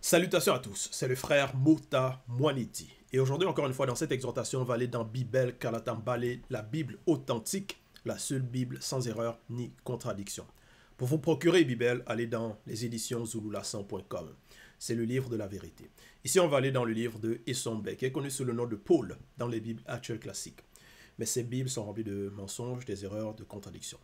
Salutations à tous, c'est le frère Mota Mwaniti. Et aujourd'hui, encore une fois, dans cette exhortation, on va aller dans Bibel Kalatambale, la Bible authentique, la seule Bible sans erreur ni contradiction. Pour vous procurer Bibel, allez dans les éditions zululasan.com. C'est le livre de la vérité. Ici, on va aller dans le livre de Essombe, qui est connu sous le nom de Paul dans les Bibles actuelles classiques. Mais ces Bibles sont remplies de mensonges, des erreurs, de contradictions.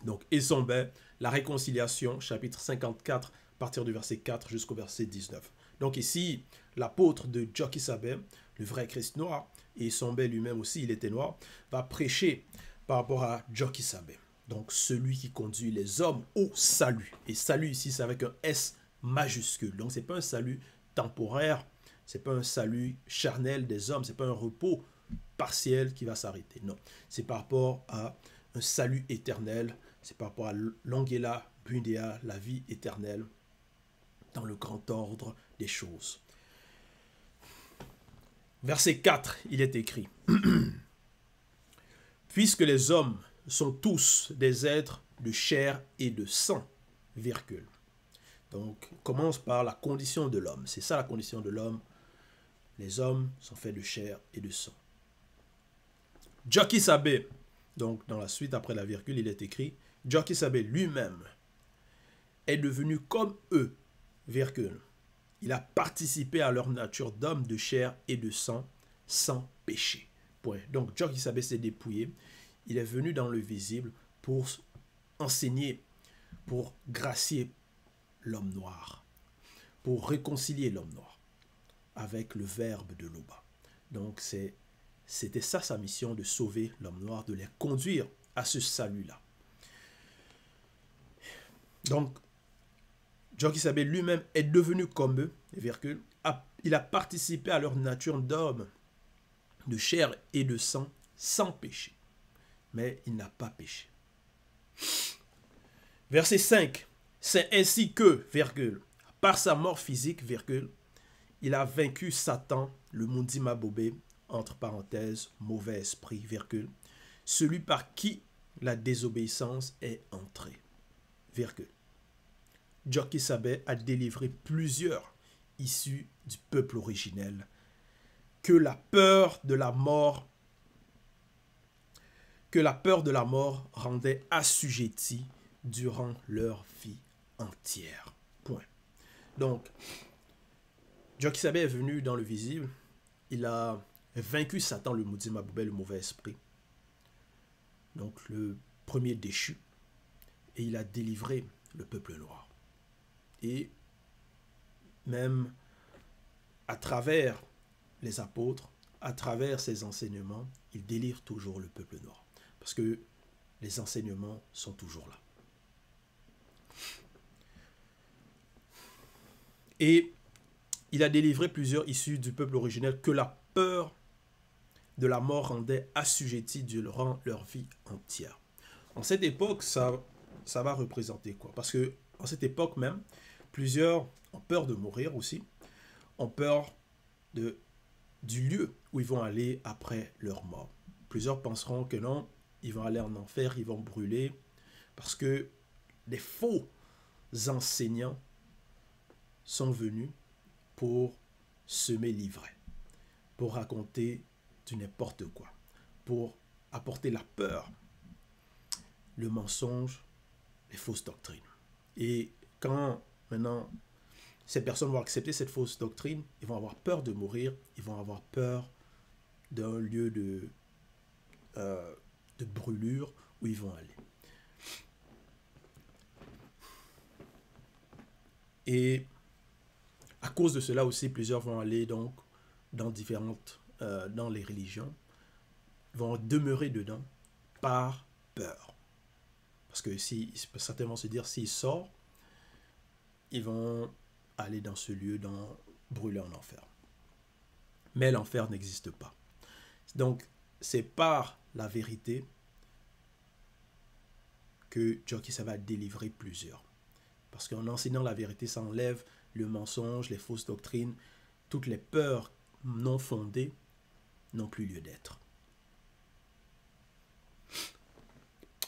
Donc, Essombe, la réconciliation, chapitre 54, à partir du verset 4 jusqu'au verset 19. Donc ici, l'apôtre de Joki Sabe, le vrai Christ noir, et Essombe lui-même aussi, il était noir, va prêcher par rapport à Joki Sabe. Donc celui qui conduit les hommes au salut. Et salut ici, c'est avec un S majuscule. Donc ce n'est pas un salut temporaire, ce n'est pas un salut charnel des hommes, ce n'est pas un repos partiel qui va s'arrêter. Non, c'est par rapport à un salut éternel, c'est par rapport à l'Angela Bundea, la vie éternelle, dans le grand ordre des choses. Verset 4, il est écrit « Puisque les hommes sont tous des êtres de chair et de sang, virgule. » Donc, on commence par la condition de l'homme. C'est ça la condition de l'homme. Les hommes sont faits de chair et de sang. Joki Sabe, donc dans la suite après la virgule, il est écrit « Joki Sabe lui-même est devenu comme eux, virgule. Il a participé à leur nature d'homme de chair et de sang, sans péché. » Point. Donc, Joki Sabe s'est dépouillé. Il est venu dans le visible pour enseigner, pour gracier l'homme noir, pour réconcilier l'homme noir avec le verbe de l'Oba. Donc, c'était ça sa mission, de sauver l'homme noir, de les conduire à ce salut-là. Donc, Joki Sabe lui-même est devenu comme eux, virgule, il a participé à leur nature d'homme, de chair et de sang, sans péché. Mais il n'a pas péché. Verset 5. C'est ainsi que, virgule, par sa mort physique, virgule, il a vaincu Satan, le Mundi Mabobé, entre parenthèses, mauvais esprit, virgule, celui par qui la désobéissance est entrée, virgule. Joki Sabe a délivré plusieurs issus du peuple originel que la peur de la mort rendait assujettis durant leur vie entière. Point. Donc, Joki Sabe est venu dans le visible, il a vaincu Satan, le Mundi Mabobé, le mauvais esprit, donc le premier déchu, et il a délivré le peuple noir. Et même à travers les apôtres, à travers ses enseignements, il délivre toujours le peuple noir. Parce que les enseignements sont toujours là. Et il a délivré plusieurs issus du peuple originel que la peur de la mort rendait assujettis durant leur vie entière. En cette époque, ça va représenter quoi? Parce que en cette époque même, plusieurs ont peur de mourir aussi, ont peur du lieu où ils vont aller après leur mort. Plusieurs penseront que non, ils vont aller en enfer, ils vont brûler, parce que des faux enseignants sont venus pour semer l'ivraie, pour raconter du n'importe quoi, pour apporter la peur, le mensonge, les fausses doctrines. Et quand maintenant ces personnes vont accepter cette fausse doctrine, ils vont avoir peur de mourir, ils vont avoir peur d'un lieu de brûlure où ils vont aller. Et à cause de cela aussi, plusieurs vont aller donc dans dans les religions, vont demeurer dedans par peur. Parce que certains vont se dire, s'ils sortent, ils vont aller dans ce lieu, brûler en enfer. Mais l'enfer n'existe pas. Donc, c'est par la vérité que Joki Sabe va délivrer plusieurs. Parce qu'en enseignant la vérité, ça enlève le mensonge, les fausses doctrines, toutes les peurs non fondées n'ont plus lieu d'être.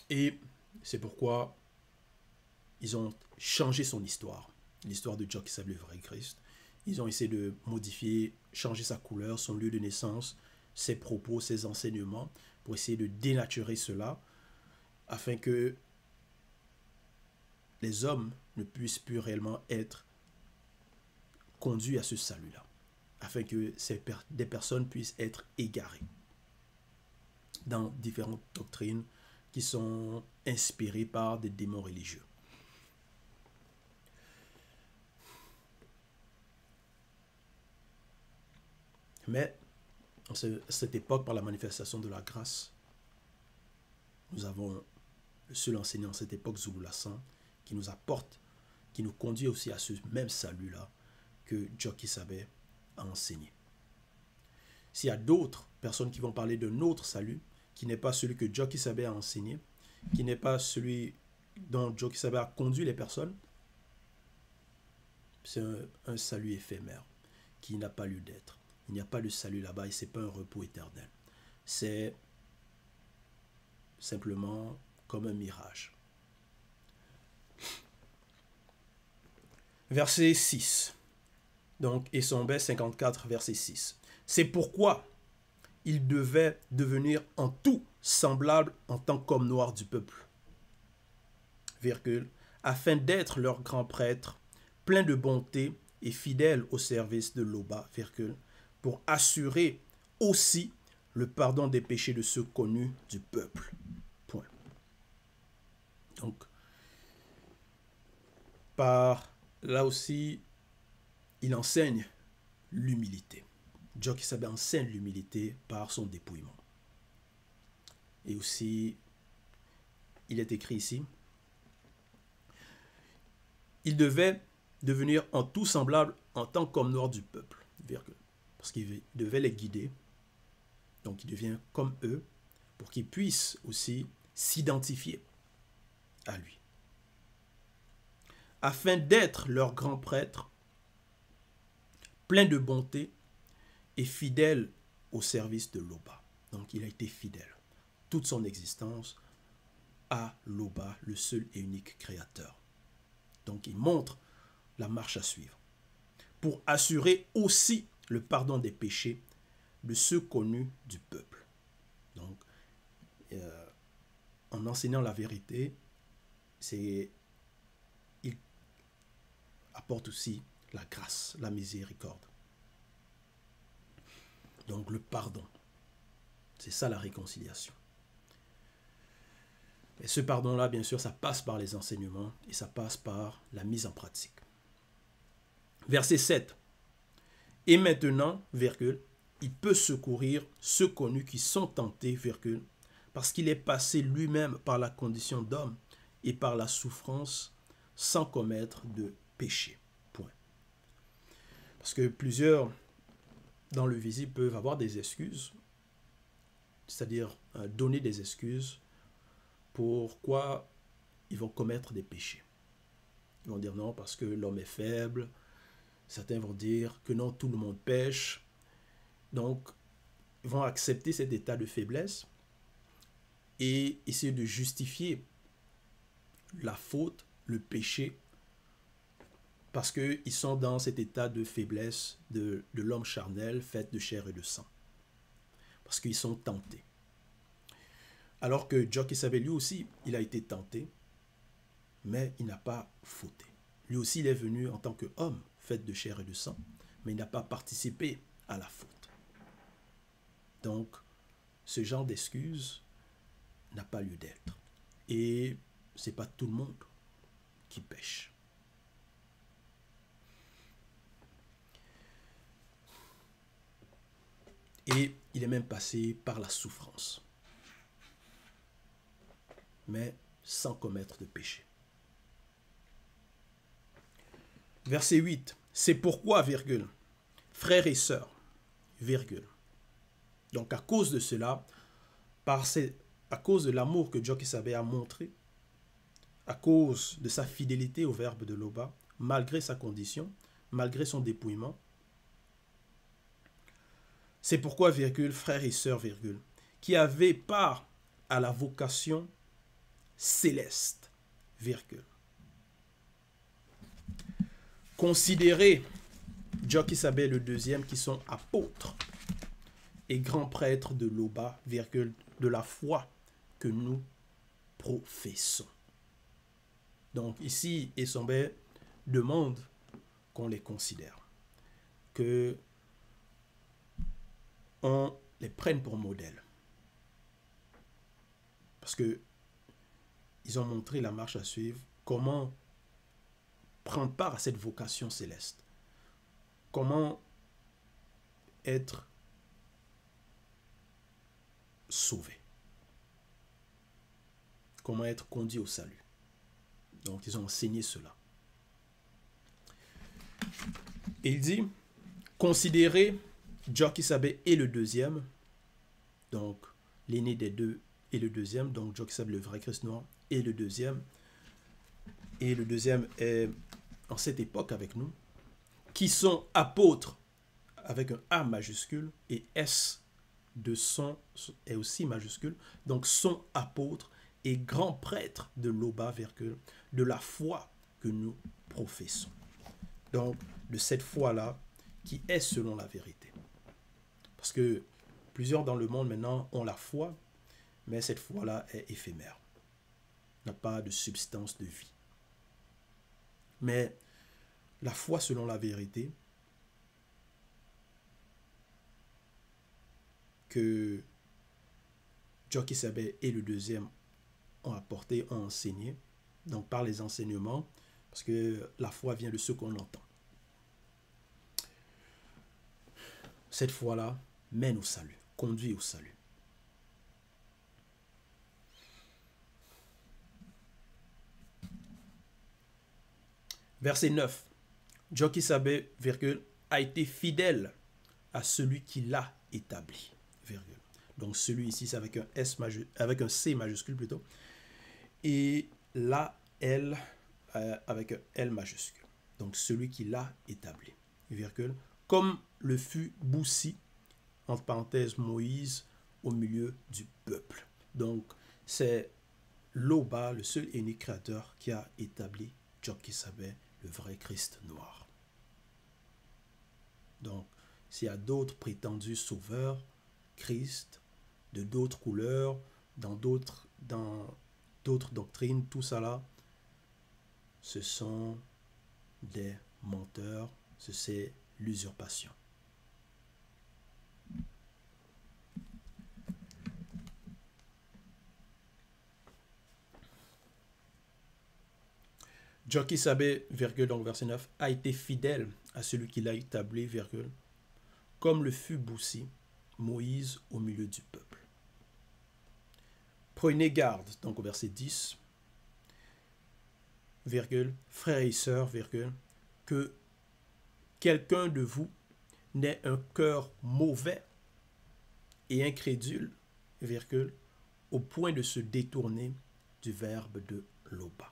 Et c'est pourquoi ils ont changé son histoire. l'histoire de Jock Isabelle, le vrai Christ. Ils ont essayé de modifier, changer sa couleur, son lieu de naissance, ses propos, ses enseignements, pour essayer de dénaturer cela, afin que les hommes ne puissent plus réellement être conduits à ce salut-là, afin que des personnes puissent être égarées dans différentes doctrines qui sont inspirées par des démons religieux. Mais à cette époque, par la manifestation de la grâce, nous avons le seul enseignant à cette époque, Zulu Lassan, qui nous apporte, qui nous conduit aussi à ce même salut-là que Jock Isabelle a enseigné. S'il y a d'autres personnes qui vont parler d'un autre salut, qui n'est pas celui que Jock Isabelle a enseigné, qui n'est pas celui dont Jock Isabelle a conduit les personnes, c'est un salut éphémère qui n'a pas lieu d'être. Il n'y a pas de salut là-bas et ce n'est pas un repos éternel. C'est simplement comme un mirage. Verset 6. Donc, Essombé 54, verset 6. C'est pourquoi il devait devenir en tout semblable en tant qu'homme noir du peuple, virgule, afin d'être leur grand prêtre, plein de bonté et fidèle au service de l'Oba, virgule, pour assurer aussi le pardon des péchés de ceux connus du peuple. Point. Donc, là aussi, il enseigne l'humilité. Jock Isabelle enseigne l'humilité par son dépouillement. Et aussi, il est écrit ici, il devait devenir en tout semblable en tant qu'homme noir du peuple, virgule, parce qu'il devait les guider. Donc il devient comme eux pour qu'ils puissent aussi s'identifier à lui. Afin d'être leur grand prêtre, plein de bonté et fidèle au service de l'Oba. Donc il a été fidèle toute son existence à l'Oba, le seul et unique créateur. Donc il montre la marche à suivre pour assurer aussi le pardon des péchés de ceux connus du peuple. Donc, en enseignant la vérité, il apporte aussi la grâce, la miséricorde. Donc le pardon, c'est ça la réconciliation. Et ce pardon-là, bien sûr, ça passe par les enseignements et ça passe par la mise en pratique. Verset 7. Et maintenant, virgule, il peut secourir ceux connus qui sont tentés, virgule, parce qu'il est passé lui-même par la condition d'homme et par la souffrance sans commettre de péché. Point. Parce que plusieurs dans le visible peuvent avoir des excuses, c'est-à-dire donner des excuses pourquoi ils vont commettre des péchés. Ils vont dire non parce que l'homme est faible. Certains vont dire que non, tout le monde pêche. Donc, ils vont accepter cet état de faiblesse et essayer de justifier la faute, le péché, parce qu'ils sont dans cet état de faiblesse de l'homme charnel fait de chair et de sang. Parce qu'ils sont tentés. Alors que Jock Isabelle, lui aussi, il a été tenté, mais il n'a pas fauté. Lui aussi, il est venu en tant qu'homme fait de chair et de sang, mais il n'a pas participé à la faute. Donc, ce genre d'excuse n'a pas lieu d'être. Et ce n'est pas tout le monde qui pêche. Et il est même passé par la souffrance, mais sans commettre de péché. Verset 8. C'est pourquoi, virgule, frères et sœurs, virgule. Donc à cause de cela, à cause de l'amour que Jock Isabelle a montré, à cause de sa fidélité au verbe de l'Oba, malgré sa condition, malgré son dépouillement, c'est pourquoi, virgule, frères et sœurs, virgule, qui avaient part à la vocation céleste, virgule. Considérez Jokisabe le deuxième qui sont apôtres et grands prêtres de l'Oba, virgule, de la foi que nous professons. Donc ici, Esombe demande qu'on les considère, que on les prenne pour modèle. Parce que ils ont montré la marche à suivre, comment prendre part à cette vocation céleste, comment être sauvé, comment être conduit au salut. Donc ils ont enseigné cela. Et il dit, considérez Jokisabe et le deuxième, donc l'aîné des deux et le deuxième, donc Jokisabe le vrai Christ noir et le deuxième est en cette époque avec nous, qui sont apôtres avec un A majuscule et S de son est aussi majuscule, donc sont apôtres et grands prêtres de l'Oba, virgule, de la foi que nous professons. Donc, de cette foi-là qui est selon la vérité. Parce que plusieurs dans le monde maintenant ont la foi, mais cette foi-là est éphémère, n'a pas de substance de vie. Mais la foi selon la vérité, que Jokisabe et le deuxième ont apporté, ont enseigné, donc par les enseignements, parce que la foi vient de ce qu'on entend. Cette foi-là mène au salut, conduit au salut. Verset 9. Jokisabe, virgule, a été fidèle à celui qui l'a établi, virgule. Donc celui ici, c'est avec un S avec un C majuscule plutôt. Et là, L avec un L majuscule. Donc celui qui l'a établi, virgule. Comme le fut Boussi, entre parenthèses Moïse, au milieu du peuple. Donc c'est l'Oba, le seul et unique créateur qui a établi Jokisabe, le vrai Christ noir. Donc, s'il y a d'autres prétendus sauveurs, Christ, de d'autres couleurs, dans d'autres doctrines, tout ça là, ce sont des menteurs, c'est l'usurpation. Jokisabe, virgule, donc verset 9, a été fidèle à celui qui l'a établi, virgule, comme le fut Boussi, Moïse au milieu du peuple. Prenez garde, donc au verset 10, virgule, frères et sœurs, virgule, que quelqu'un de vous n'ait un cœur mauvais et incrédule, virgule, au point de se détourner du verbe de l'Oba.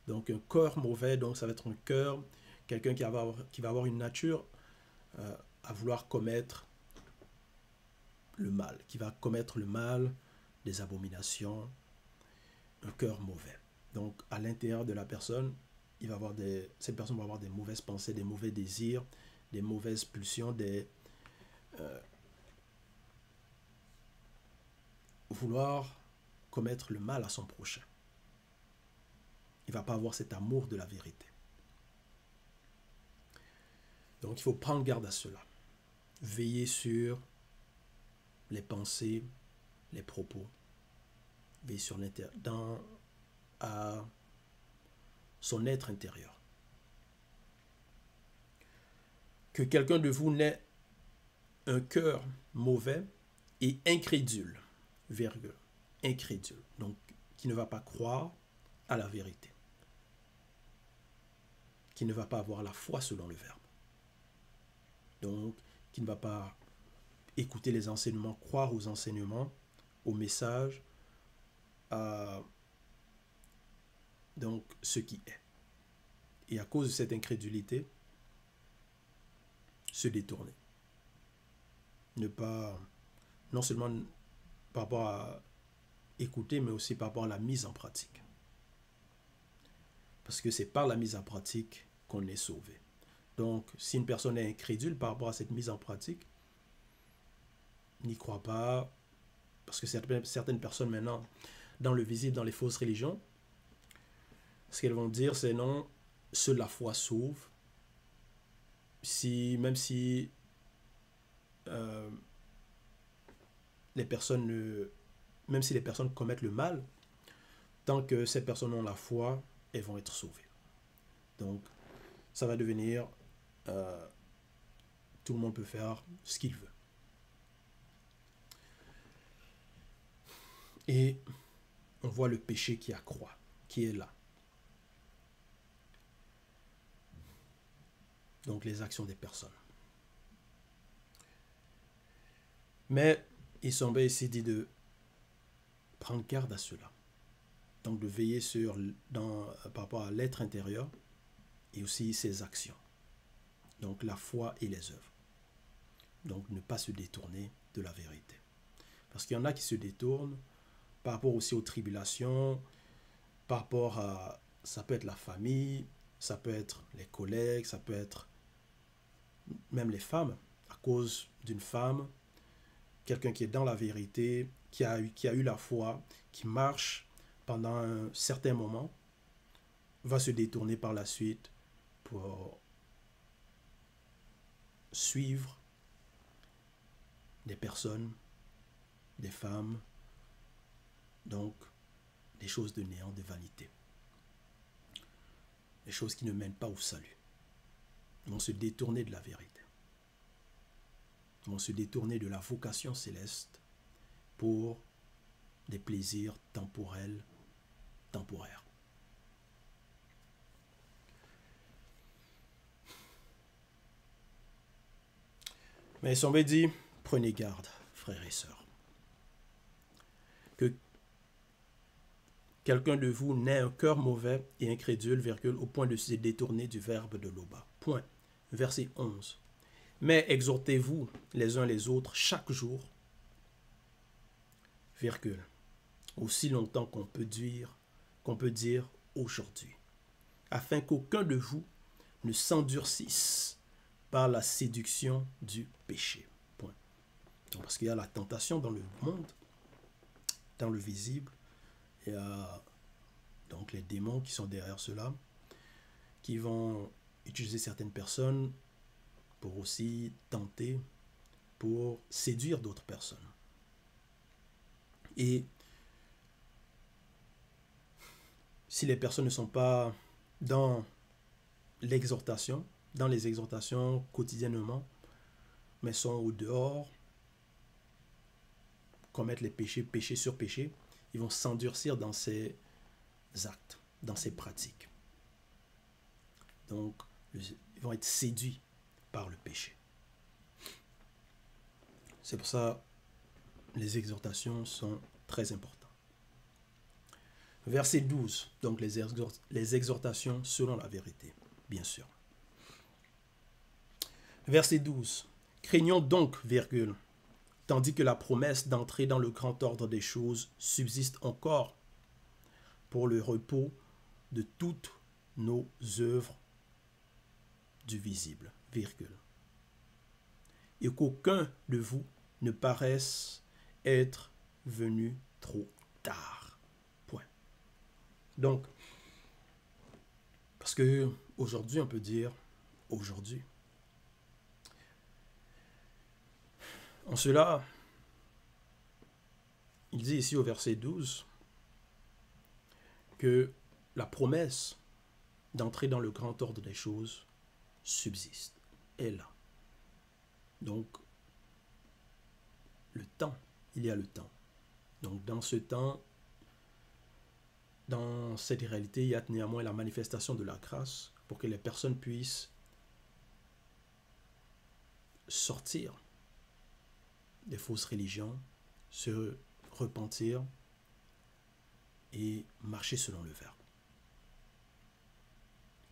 Donc un cœur mauvais, donc ça va être un cœur, quelqu'un qui va avoir une nature à vouloir commettre le mal, qui va commettre le mal, des abominations, un cœur mauvais. Donc à l'intérieur de la personne, cette personne va avoir des mauvaises pensées, des mauvais désirs, des mauvaises pulsions, vouloir commettre le mal à son prochain. Il ne va pas avoir cet amour de la vérité. Donc il faut prendre garde à cela. Veiller sur les pensées, les propos. Veiller sur à son être intérieur. Que quelqu'un de vous n'ait un cœur mauvais et incrédule, virgule, incrédule. Donc qui ne va pas croire à la vérité, qui ne va pas avoir la foi selon le verbe. Donc, qui ne va pas écouter les enseignements, croire aux enseignements, aux messages, donc ce qui est. Et à cause de cette incrédulité, se détourner. Ne pas, non seulement par rapport à écouter, mais aussi par rapport à la mise en pratique. Parce que c'est par la mise en pratique qu'on est sauvé. Donc, si une personne est incrédule par rapport à cette mise en pratique, n'y croit pas, parce que certaines personnes maintenant, dans le visible, dans les fausses religions, ce qu'elles vont dire, c'est non, seule la foi sauve. Même si les personnes même si les personnes commettent le mal, tant que ces personnes ont la foi, elles vont être sauvées. Donc, ça va devenir tout le monde peut faire ce qu'il veut. Et on voit le péché qui accroît, qui est là. Donc, les actions des personnes. Mais il semblait ici dit de prendre garde à cela. Donc, de veiller par rapport à l'être intérieur et aussi ses actions. Donc, la foi et les œuvres. Donc, ne pas se détourner de la vérité. Parce qu'il y en a qui se détournent par rapport aussi aux tribulations, par rapport à, ça peut être la famille, ça peut être les collègues, ça peut être même les femmes, à cause d'une femme, quelqu'un qui est dans la vérité, qui a eu la foi, qui marche pendant un certain moment, va se détourner par la suite pour suivre des personnes, des femmes, donc des choses de néant, de vanité. Des choses qui ne mènent pas au salut. Ils vont se détourner de la vérité. Ils vont se détourner de la vocation céleste pour des plaisirs temporels, temporaires. Mais Sombé dit, prenez garde, frères et sœurs, que quelqu'un de vous n'ait un cœur mauvais et incrédule, virgule, au point de se détourner du verbe de l'Oba. Point. Verset 11. Mais exhortez-vous les uns les autres chaque jour, virgule, aussi longtemps qu'on peut dire aujourd'hui, afin qu'aucun de vous ne s'endurcisse par la séduction du péché. Point. Donc, parce qu'il y a la tentation dans le monde, dans le visible, il y a donc les démons qui sont derrière cela, qui vont utiliser certaines personnes pour aussi tenter, pour séduire d'autres personnes. Et si les personnes ne sont pas dans l'exhortation, dans les exhortations quotidiennement, mais sont au dehors, commettent les péchés, péché sur péché, ils vont s'endurcir dans ces actes, dans ces pratiques. Donc, ils vont être séduits par le péché. C'est pour ça que les exhortations sont très importantes. Verset 12, donc les exhortations selon la vérité, bien sûr. Verset 12. Craignons donc, virgule, tandis que la promesse d'entrer dans le grand ordre des choses subsiste encore pour le repos de toutes nos œuvres du visible, virgule. Et qu'aucun de vous ne paraisse être venu trop tard. Point. Donc, parce que aujourd'hui, on peut dire aujourd'hui. En cela, il dit ici au verset 12 que la promesse d'entrer dans le grand ordre des choses subsiste, est là. Donc, le temps, il y a le temps. Donc, dans ce temps, dans cette réalité, il y a néanmoins la manifestation de la grâce pour que les personnes puissent sortir des fausses religions, se repentir et marcher selon le verbe.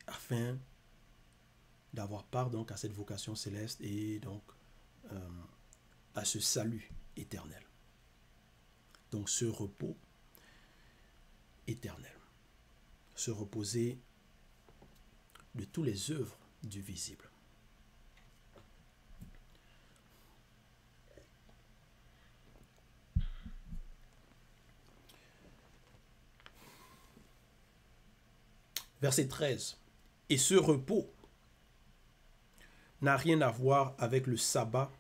Afin d'avoir part donc à cette vocation céleste et donc à ce salut éternel. Donc ce repos éternel. Se reposer de toutes les œuvres du visible. Verset 13. Et ce repos n'a rien à voir avec le sabbat,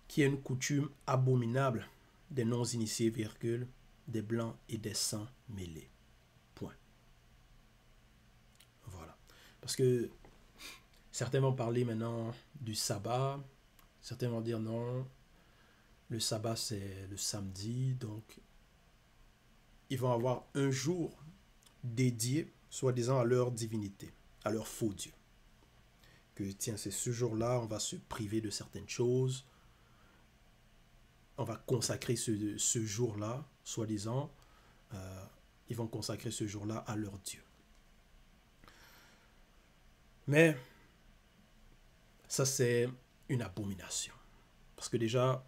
qui est une coutume abominable des non-initiés, virgule, des blancs et des sans mêlés. Point. Voilà. Parce que certains vont parler maintenant du sabbat, certains vont dire non, le sabbat c'est le samedi, donc ils vont avoir un jour dédié, soi-disant, à leur divinité, à leur faux Dieu. Que tiens, c'est ce jour-là, on va se priver de certaines choses, on va consacrer ce jour-là, soi-disant, ils vont consacrer ce jour-là à leur Dieu. Mais ça, c'est une abomination. Parce que déjà,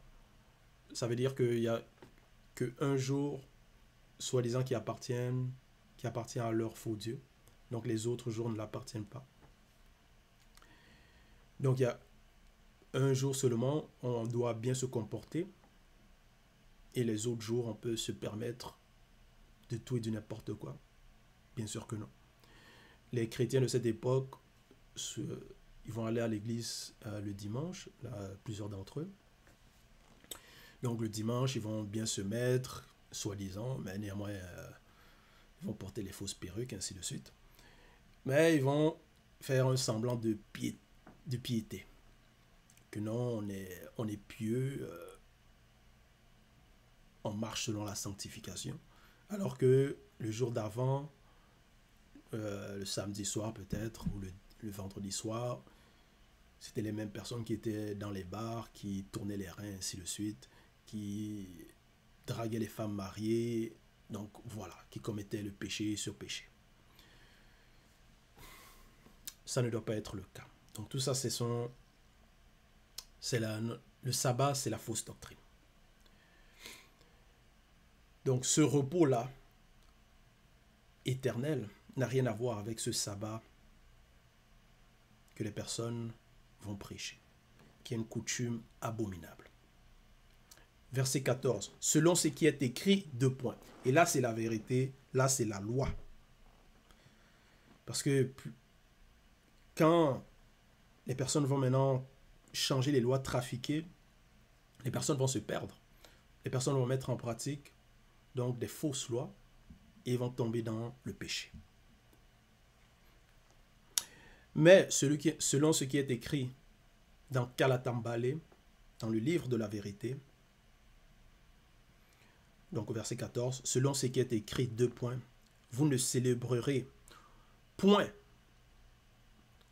ça veut dire qu'il n'y a qu'un jour, soi-disant, qui appartient à leur faux Dieu. Donc les autres jours ne l'appartiennent pas. Donc il y a un jour seulement, on doit bien se comporter. Et les autres jours, on peut se permettre de tout et de n'importe quoi. Bien sûr que non. Les chrétiens de cette époque, ils vont aller à l'église le dimanche, là, plusieurs d'entre eux. Donc le dimanche, ils vont bien se mettre, soi-disant, mais néanmoins, ils vont porter les fausses perruques, ainsi de suite. Mais ils vont faire un semblant de piété. Que non, on est pieux, on marche selon la sanctification. Alors que le jour d'avant, le samedi soir peut-être, ou le vendredi soir, c'était les mêmes personnes qui étaient dans les bars, qui tournaient les reins, ainsi de suite, qui draguaient les femmes mariées, donc voilà, qui commettaient le péché sur péché. Ça ne doit pas être le cas. Donc tout ça, le sabbat, c'est la fausse doctrine. Donc ce repos-là, éternel, n'a rien à voir avec ce sabbat que les personnes vont prêcher, qui est une coutume abominable. Verset 14. Selon ce qui est écrit, 2 points. Et là, c'est la vérité, là, c'est la loi. Parce que quand les personnes vont maintenant changer les lois trafiquées, les personnes vont se perdre. Les personnes vont mettre en pratique donc des fausses lois et vont tomber dans le péché. Mais selon ce qui est écrit dans Kalatam-Balé, dans le livre de la vérité, donc au verset 14, selon ce qui est écrit, 2 points, vous ne célébrerez point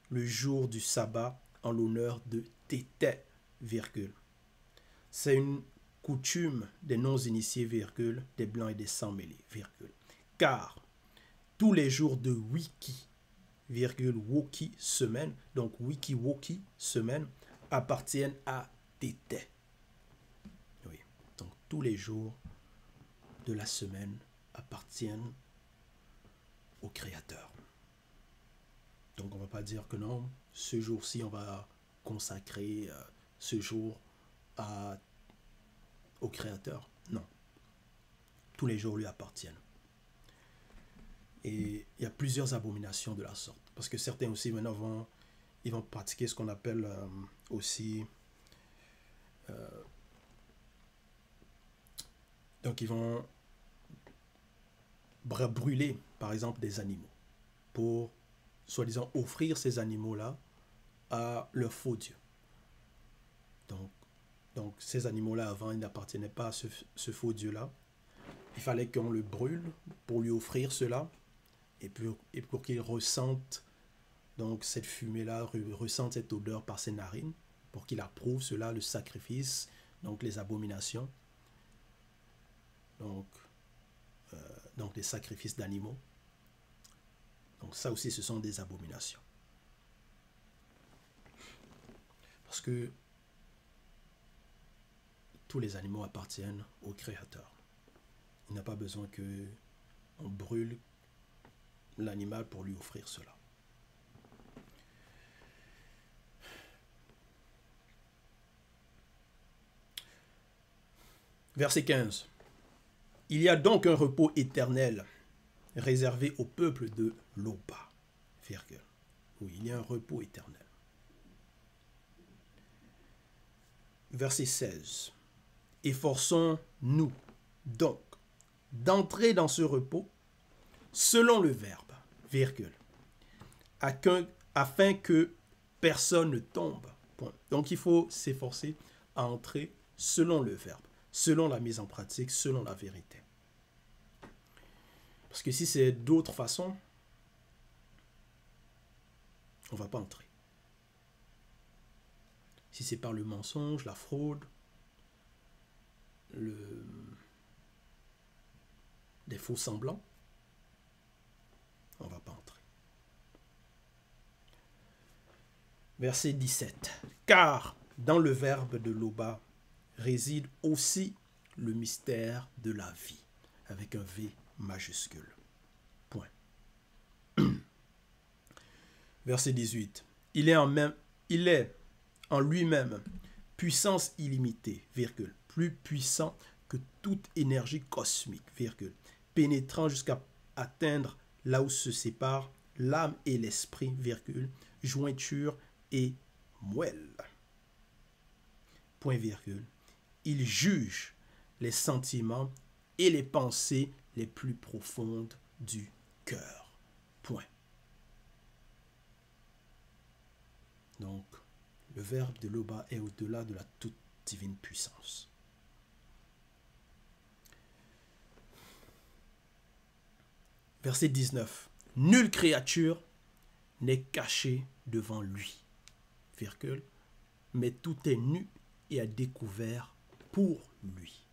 le jour du sabbat en l'honneur de Tété, virgule. C'est une coutume des non-initiés, virgule, des blancs et des sans-mêlés, virgule. Car tous les jours de Wiki, virgule, Woki, semaine, donc Wiki, Woki, semaine, appartiennent à Tété. Oui, donc tous les jours de la semaine appartiennent au Créateur. Donc on ne va pas dire que non, ce jour-ci on va consacrer ce jour au Créateur. Non. Tous les jours lui appartiennent. Et il y a plusieurs abominations de la sorte. Parce que certains aussi maintenant ils vont pratiquer ce qu'on appelle aussi... donc ils vont brûler par exemple des animaux pour soi-disant offrir ces animaux-là à leur faux Dieu. Donc ces animaux-là avant ils n'appartenaient pas à ce faux Dieu-là. Il fallait qu'on le brûle pour lui offrir cela et pour qu'il ressente donc cette fumée-là, ressente cette odeur par ses narines pour qu'il approuve cela, le sacrifice, donc les abominations. Donc les sacrifices d'animaux. Donc ça aussi, ce sont des abominations. Parce que tous les animaux appartiennent au Créateur. Il n'a pas besoin qu'on brûle l'animal pour lui offrir cela. Verset 15. Il y a donc un repos éternel réservé au peuple de Loba. Virgule. Oui, il y a un repos éternel. Verset 16. Efforçons-nous donc d'entrer dans ce repos selon le verbe, virgule, afin que personne ne tombe. Point. Donc il faut s'efforcer à entrer selon le verbe, selon la mise en pratique, selon la vérité. Parce que si c'est d'autres façons, on ne va pas entrer. Si c'est par le mensonge, la fraude, des faux semblants, on ne va pas entrer. Verset 17. Car dans le verbe de Loba réside aussi le mystère de la vie, avec un V majuscule. Point. Verset 18. Il est en lui-même puissance illimitée, virgule, plus puissant que toute énergie cosmique, virgule, pénétrant jusqu'à atteindre là où se séparent l'âme et l'esprit, virgule, jointure et moelle. Point virgule. Il juge les sentiments et les pensées les plus profondes du cœur. Point. Donc, le verbe de Loba est au-delà de la toute divine puissance. Verset 19. Nulle créature n'est cachée devant lui, virgule, mais tout est nu et à découvert pour lui.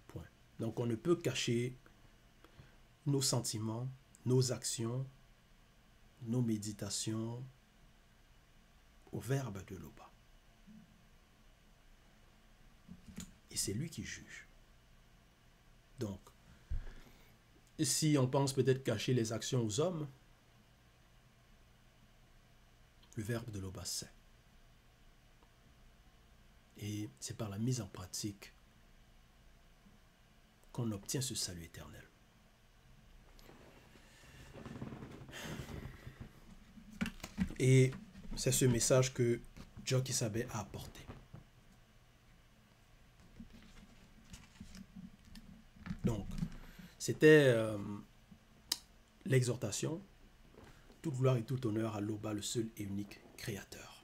Point. Donc on ne peut cacher nos sentiments, nos actions, nos méditations au verbe de Loba. Et c'est lui qui juge. Donc, si on pense peut-être cacher les actions aux hommes, le verbe de Loba sait. Et c'est par la mise en pratique qu'on obtient ce salut éternel. Et c'est ce message que Joe Kisabé a apporté. Donc, c'était l'exhortation. Toute gloire et tout honneur à Loba, le seul et unique Créateur.